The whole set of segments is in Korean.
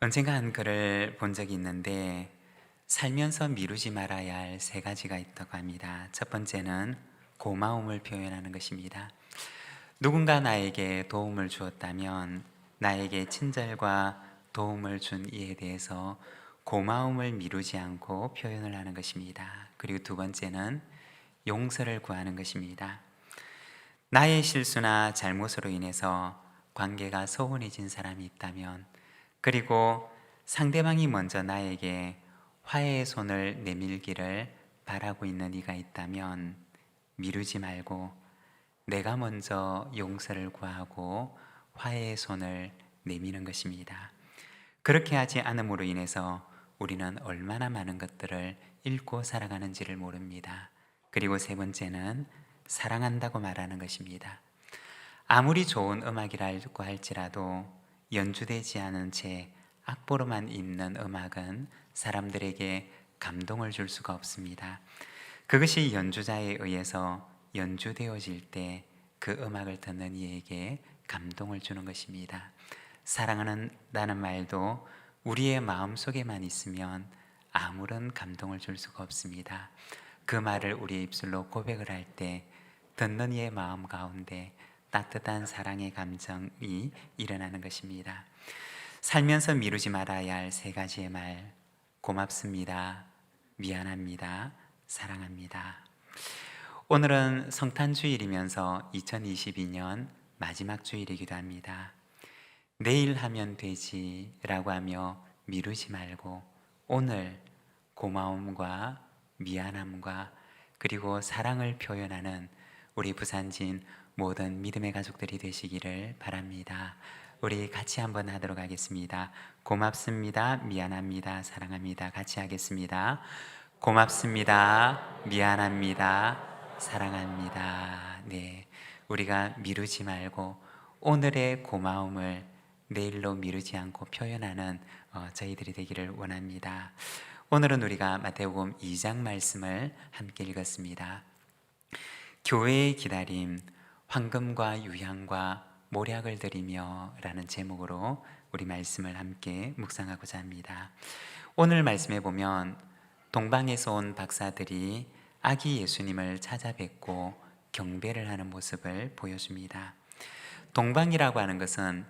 언젠가 한 글을 본 적이 있는데 살면서 미루지 말아야 할 세 가지가 있다고 합니다. 첫 번째는 고마움을 표현하는 것입니다. 누군가 나에게 도움을 주었다면 나에게 친절과 도움을 준 이에 대해서 고마움을 미루지 않고 표현을 하는 것입니다. 그리고 두 번째는 용서를 구하는 것입니다. 나의 실수나 잘못으로 인해서 관계가 소원해진 사람이 있다면, 그리고 상대방이 먼저 나에게 화해의 손을 내밀기를 바라고 있는 이가 있다면 미루지 말고 내가 먼저 용서를 구하고 화해의 손을 내미는 것입니다. 그렇게 하지 않음으로 인해서 우리는 얼마나 많은 것들을 잃고 살아가는지를 모릅니다. 그리고 세 번째는 사랑한다고 말하는 것입니다. 아무리 좋은 음악이라고 할지라도 연주되지 않은 채 악보로만 있는 음악은 사람들에게 감동을 줄 수가 없습니다. 그것이 연주자에 의해서 연주되어질 때 그 음악을 듣는 이에게 감동을 주는 것입니다. 사랑한다는 말도 우리의 마음속에만 있으면 아무런 감동을 줄 수가 없습니다. 그 말을 우리의 입술로 고백을 할 때 듣는 이의 마음 가운데 따뜻한 사랑의 감정이 일어나는 것입니다. 살면서 미루지 말아야 할 세 가지의 말: 고맙습니다, 미안합니다, 사랑합니다. 오늘은 성탄주일이면서 2022년 마지막 주일이기도 합니다. 내일 하면 되지라고 하며 미루지 말고 오늘 고마움과 미안함과 그리고 사랑을 표현하는 우리 부산진 모든 믿음의 가족들이 되시기를 바랍니다. 우리 같이 한번 하도록 하겠습니다. 고맙습니다, 미안합니다, 사랑합니다. 같이 하겠습니다. 고맙습니다, 미안합니다, 사랑합니다. 네, 우리가 미루지 말고 오늘의 고마움을 내일로 미루지 않고 표현하는 저희들이 되기를 원합니다. 오늘은 우리가 마태복음 2장 말씀을 함께 읽었습니다. 교회의 기다림, 황금과 유향과 모략을 드리며 라는 제목으로 우리 말씀을 함께 묵상하고자 합니다. 오늘 말씀에 보면 동방에서 온 박사들이 아기 예수님을 찾아뵙고 경배를 하는 모습을 보여줍니다. 동방이라고 하는 것은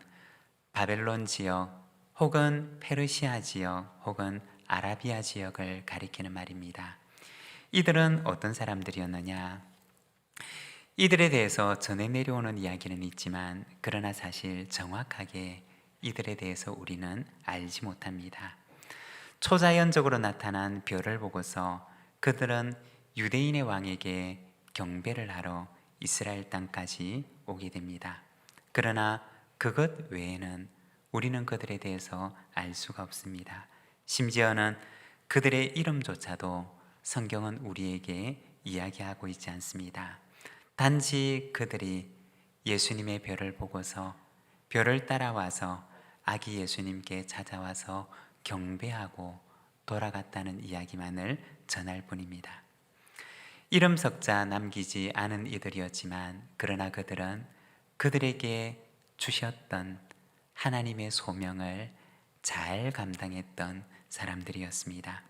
바벨론 지역 혹은 페르시아 지역 혹은 아라비아 지역을 가리키는 말입니다. 이들은 어떤 사람들이었느냐? 이들에 대해서 전해 내려오는 이야기는 있지만 그러나 사실 정확하게 이들에 대해서 우리는 알지 못합니다. 초자연적으로 나타난 별을 보고서 그들은 유대인의 왕에게 경배를 하러 이스라엘 땅까지 오게 됩니다. 그러나 그것 외에는 우리는 그들에 대해서 알 수가 없습니다. 심지어는 그들의 이름조차도 성경은 우리에게 이야기하고 있지 않습니다. 단지 그들이 예수님의 별을 보고서 별을 따라와서 아기 예수님께 찾아와서 경배하고 돌아갔다는 이야기만을 전할 뿐입니다. 이름 석자 남기지 않은 이들이었지만 그러나 그들은 그들에게 주셨던 하나님의 소명을 잘 감당했던 사람들이었습니다.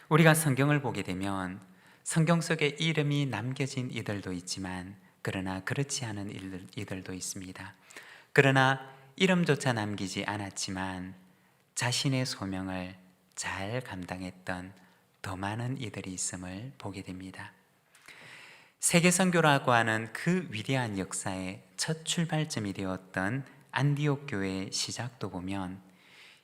우리가 성경을 보게 되면 성경 속에 이름이 남겨진 이들도 있지만 그러나 그렇지 않은 이들도 있습니다. 그러나 이름조차 남기지 않았지만 자신의 소명을 잘 감당했던 더 많은 이들이 있음을 보게 됩니다. 세계선교라고 하는 그 위대한 역사의 첫 출발점이 되었던 안디옥 교회의 시작도 보면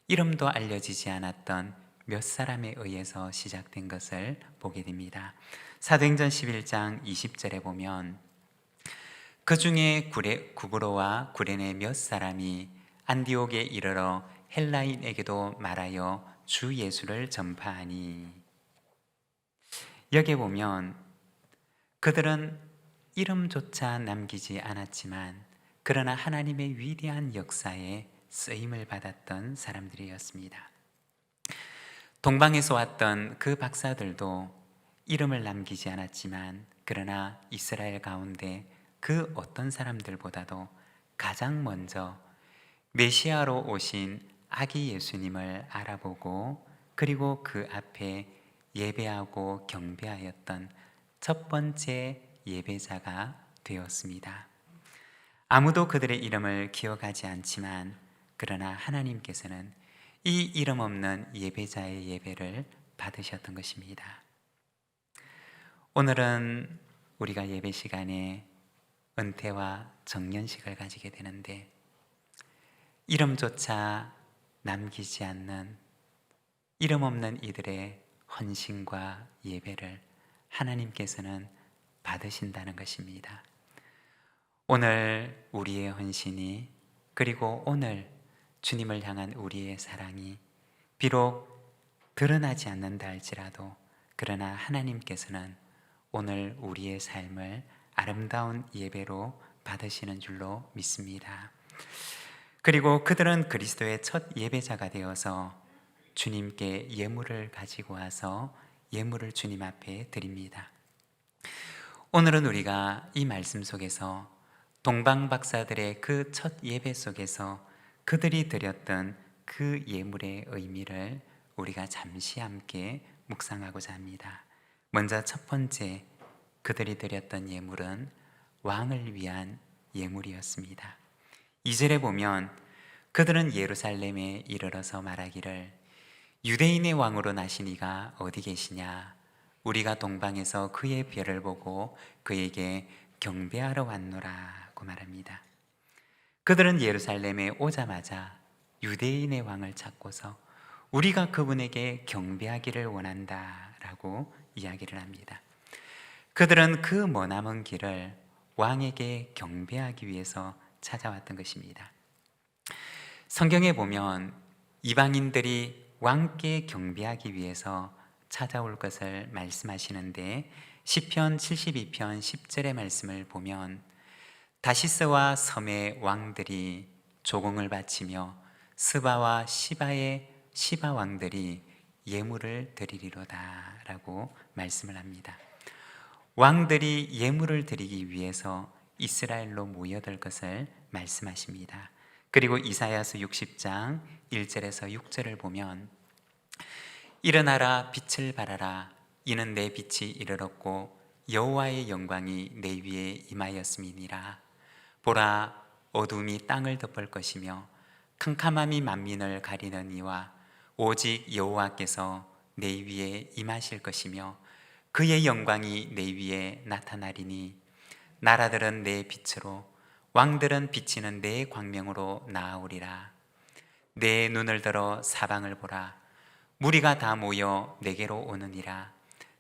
이름도 알려지지 않았던 몇 사람에 의해서 시작된 것을 보게 됩니다. 사도행전 11장 20절에 보면 그 중에 구브로와 구레네 몇 사람이 안디옥에 이르러 헬라인에게도 말하여 주 예수를 전파하니, 여기에 보면 그들은 이름조차 남기지 않았지만 그러나 하나님의 위대한 역사에 쓰임을 받았던 사람들이었습니다. 동방에서 왔던 그 박사들도 이름을 남기지 않았지만 그러나 이스라엘 가운데 그 어떤 사람들보다도 가장 먼저 메시아로 오신 아기 예수님을 알아보고 그리고 그 앞에 예배하고 경배하였던 첫 번째 예배자가 되었습니다. 아무도 그들의 이름을 기억하지 않지만 그러나 하나님께서는 이 이름 없는 예배자의 예배를 받으셨던 것입니다. 오늘은 우리가 예배 시간에 은퇴와 정년식을 가지게 되는데 이름조차 남기지 않는 이름 없는 이들의 헌신과 예배를 하나님께서는 받으신다는 것입니다. 오늘 우리의 헌신이 그리고 오늘 주님을 향한 우리의 사랑이 비록 드러나지 않는다 할지라도 그러나 하나님께서는 오늘 우리의 삶을 아름다운 예배로 받으시는 줄로 믿습니다. 그리고 그들은 그리스도의 첫 예배자가 되어서 주님께 예물을 가지고 와서 예물을 주님 앞에 드립니다. 오늘은 우리가 이 말씀 속에서 동방박사들의 그 첫 예배 속에서 그들이 드렸던 그 예물의 의미를 우리가 잠시 함께 묵상하고자 합니다. 먼저 첫 번째, 그들이 드렸던 예물은 왕을 위한 예물이었습니다. 2절에 보면 그들은 예루살렘에 이르러서 말하기를 유대인의 왕으로 나신 이가 어디 계시냐? 우리가 동방에서 그의 별을 보고 그에게 경배하러 왔노라고 말합니다. 그들은 예루살렘에 오자마자 유대인의 왕을 찾고서 우리가 그분에게 경배하기를 원한다라고 이야기를 합니다. 그들은 그 머나먼 길을 왕에게 경배하기 위해서 찾아왔던 것입니다. 성경에 보면 이방인들이 왕께 경배하기 위해서 찾아올 것을 말씀하시는데 시편 72편 10절의 말씀을 보면 다시스와 섬의 왕들이 조공을 바치며 스바와 시바의 시바 왕들이 예물을 드리리로다 라고 말씀을 합니다. 왕들이 예물을 드리기 위해서 이스라엘로 모여들 것을 말씀하십니다. 그리고 이사야서 60장 1절에서 6절을 보면 일어나라 빛을 발하라 이는 내 빛이 이르렀고 여호와의 영광이 내 위에 임하였음이니라. 보라 어둠이 땅을 덮을 것이며 캄캄함이 만민을 가리는 이와 오직 여호와께서 내 위에 임하실 것이며 그의 영광이 내 위에 나타나리니 나라들은 내 빛으로 왕들은 비치는 내 광명으로 나아오리라. 내 눈을 들어 사방을 보라. 무리가 다 모여 내게로 오느니라.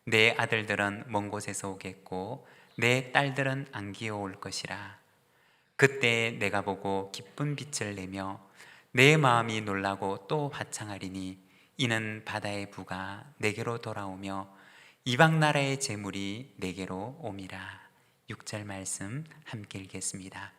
내 아들들은 먼 곳에서 오겠고 내 딸들은 안기어 올 것이라. 그때 내가 보고 기쁜 빛을 내며 내 마음이 놀라고 또 화창하리니 이는 바다의 부가 내게로 돌아오며 이방 나라의 재물이 내게로 옴이라. 6절 말씀 함께 읽겠습니다.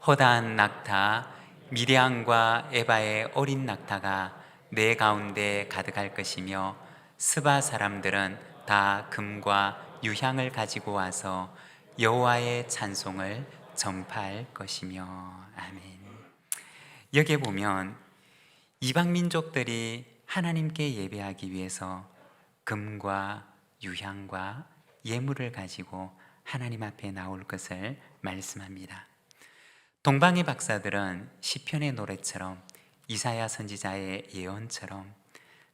허다한 낙타 미디안과 에바의 어린 낙타가 내 가운데 가득할 것이며 스바 사람들은 다 금과 유향을 가지고 와서 여호와의 찬송을 전파할 것이며. 아멘. 여기에 보면 이방 민족들이 하나님께 예배하기 위해서 금과 유향과 예물을 가지고 하나님 앞에 나올 것을 말씀합니다. 동방의 박사들은 시편의 노래처럼 이사야 선지자의 예언처럼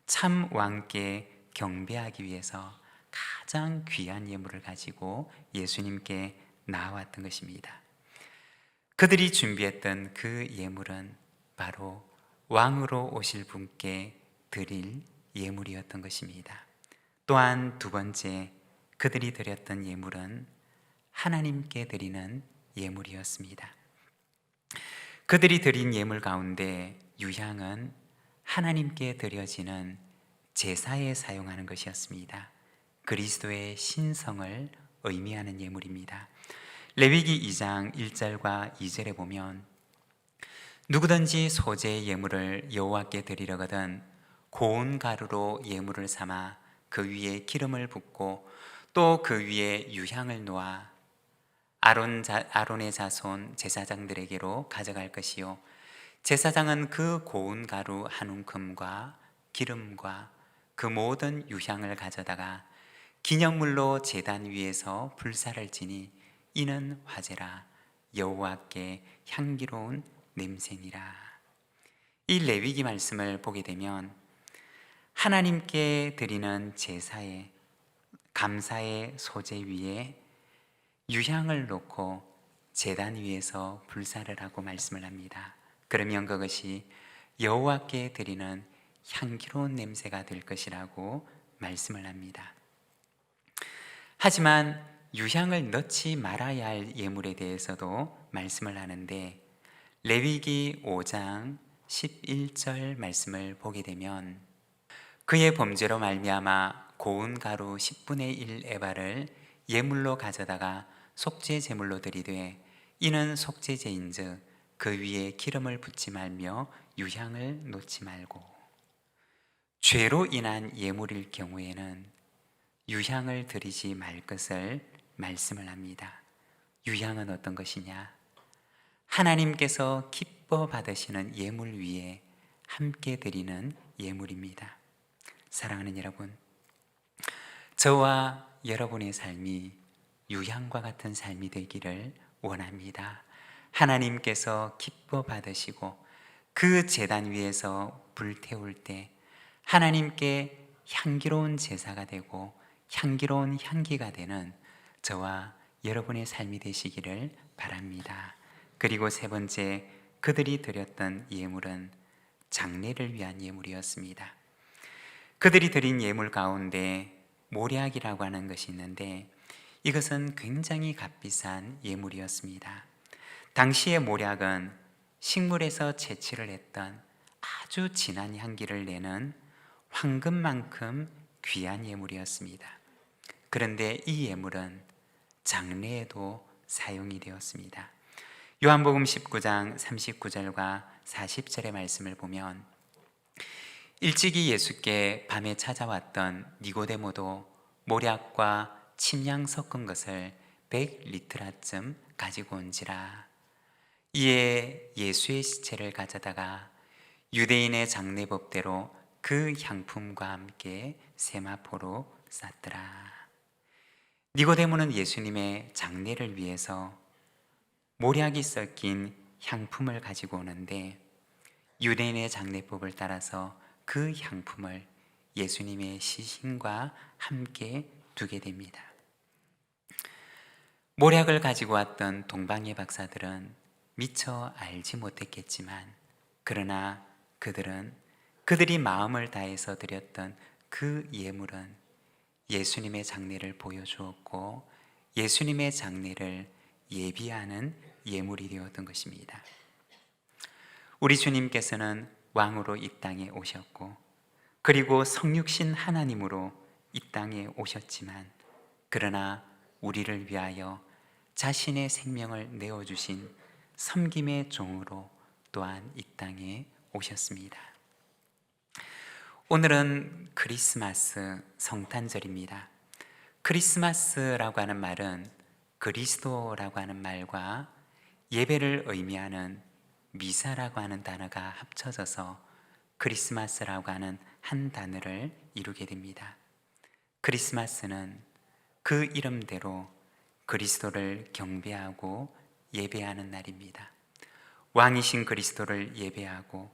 참 왕께 경배하기 위해서 가장 귀한 예물을 가지고 예수님께 나왔던 것입니다. 그들이 준비했던 그 예물은 바로 왕으로 오실 분께 드릴 예물이었던 것입니다. 또한 두 번째, 그들이 드렸던 예물은 하나님께 드리는 예물이었습니다. 그들이 드린 예물 가운데 유향은 하나님께 드려지는 제사에 사용하는 것이었습니다. 그리스도의 신성을 의미하는 예물입니다. 레위기 2장 1절과 2절에 보면 누구든지 소재의 예물을 여호와께 드리려거든 고운 가루로 예물을 삼아 그 위에 기름을 붓고 또 그 위에 유향을 놓아 아론의 자손 제사장들에게로 가져갈 것이요 제사장은 그 고운 가루 한 움큼과 기름과 그 모든 유향을 가져다가 기념물로 제단 위에서 불사를 지니 이는 화제라, 여호와께 향기로운 냄새니라. 이 레위기 말씀을 보게 되면 하나님께 드리는 제사의 감사의 소재 위에 유향을 놓고 제단 위에서 불사를 하고 말씀을 합니다. 그러면 그것이 여호와께 드리는 향기로운 냄새가 될 것이라고 말씀을 합니다. 하지만 유향을 넣지 말아야 할 예물에 대해서도 말씀을 하는데, 레위기 5장 11절 말씀을 보게 되면 그의 범죄로 말미암아 고운 가루 10분의 1 에바를 예물로 가져다가 속죄 제물로 드리되 이는 속죄제인즉 그 위에 기름을 붓지 말며 유향을 놓지 말고. 죄로 인한 예물일 경우에는 유향을 드리지 말 것을 말씀을 합니다. 유향은 어떤 것이냐? 하나님께서 기뻐 받으시는 예물 위에 함께 드리는 예물입니다. 사랑하는 여러분, 저와 여러분의 삶이 유향과 같은 삶이 되기를 원합니다. 하나님께서 기뻐 받으시고 그 제단 위에서 불태울 때 하나님께 향기로운 제사가 되고 향기로운 향기가 되는 저와 여러분의 삶이 되시기를 바랍니다. 그리고 세 번째, 그들이 드렸던 예물은 장례를 위한 예물이었습니다. 그들이 드린 예물 가운데 모략이라고 하는 것이 있는데, 이것은 굉장히 값비싼 예물이었습니다. 당시의 모략은 식물에서 채취를 했던 아주 진한 향기를 내는 황금만큼 귀한 예물이었습니다. 그런데 이 예물은 장례에도 사용이 되었습니다. 요한복음 19장 39절과 40절의 말씀을 보면 일찍이 예수께 밤에 찾아왔던 니고데모도 모략과 침향 섞은 것을 100리트라쯤 가지고 온지라. 이에 예수의 시체를 가져다가 유대인의 장례법대로 그 향품과 함께 세마포로 쌌더라. 니고데모는 예수님의 장례를 위해서 모략이 섞인 향품을 가지고 오는데, 유대인의 장례법을 따라서 그 향품을 예수님의 시신과 함께 두게 됩니다. 모략을 가지고 왔던 동방의 박사들은 미처 알지 못했겠지만, 그러나 그들이 마음을 다해서 드렸던 그 예물은 예수님의 장례를 보여주었고 예수님의 장례를 예비하는 예물이 되었던 것입니다. 우리 주님께서는 왕으로 이 땅에 오셨고 그리고 성육신 하나님으로 이 땅에 오셨지만, 그러나 우리를 위하여 자신의 생명을 내어주신 섬김의 종으로 또한 이 땅에 오셨습니다. 오늘은 크리스마스 성탄절입니다. 크리스마스라고 하는 말은 그리스도라고 하는 말과 예배를 의미하는 미사라고 하는 단어가 합쳐져서 크리스마스라고 하는 한 단어를 이루게 됩니다. 크리스마스는 그 이름대로 그리스도를 경배하고 예배하는 날입니다. 왕이신 그리스도를 예배하고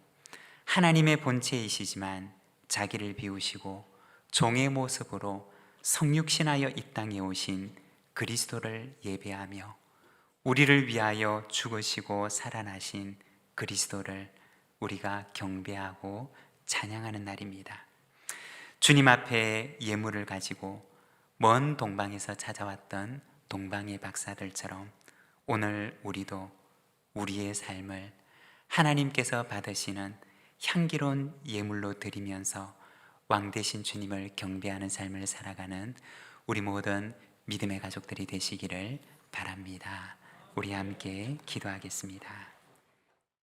하나님의 본체이시지만 자기를 비우시고 종의 모습으로 성육신하여 이 땅에 오신 그리스도를 예배하며 우리를 위하여 죽으시고 살아나신 그리스도를 우리가 경배하고 찬양하는 날입니다. 주님 앞에 예물을 가지고 먼 동방에서 찾아왔던 동방의 박사들처럼 오늘 우리도 우리의 삶을 하나님께서 받으시는 향기로운 예물로 드리면서 왕 되신 주님을 경배하는 삶을 살아가는 우리 모든 믿음의 가족들이 되시기를 바랍니다. 우리 함께 기도하겠습니다.